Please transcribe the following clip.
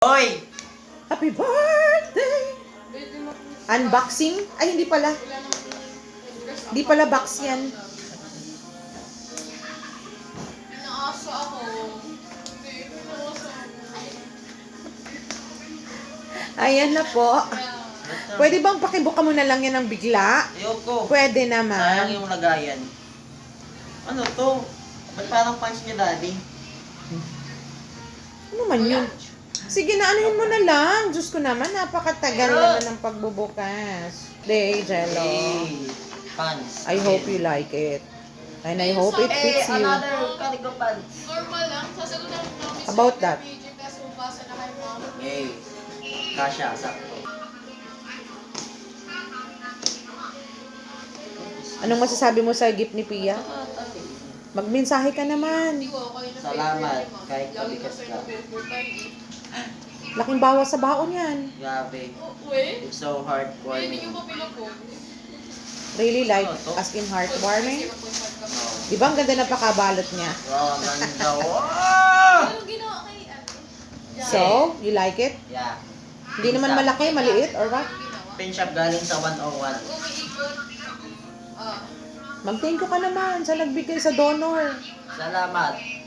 Hoy! Happy birthday! Unboxing? Ay, hindi pala. Hindi pala box yan. Inaasa ako. Ayan na po. Pwede bang pakibuka mo na lang yan ng bigla? Ayoko. Pwede Sayang naman. yung lagayan. Ano to? Ba't parang punch niya, daddy? Ano man yun? Sige na, anuhin mo na lang. Diyos ko naman, napakatagal naman ng pagbubukas. Day, Jello. Hey! Pants. I hope you like it. And I hope it fits you. Another cargo pants. Normal lang. Sasagutan namin sa About that. PG test kung pasa na kay mom. Hey! Kasha, sakto. Anong masasabi mo sa gift ni Pia? Magmensahe ka naman. Hindi ko kayo na Salamat, favorite, kahit ma'am. Lagi pabigas ko ka. kayo napupuntan Laking bawas sa baon yan. Grabe. Uy? It's so Hindi heartwarming. nyo pa pinapog. Really like, Ano to? as in heartwarming. 0.5 ka. Di ba ang ganda na pakabalot niya? Wow, ganda. Wow! Anong ginawa kay ano? So, you like it? Yeah. Hindi naman malaki, maliit, or what? Ginawa? Pin shop galing sa 101. Umiikot. Ah. Mag-thank you ka naman sa nagbigay sa donor. Salamat.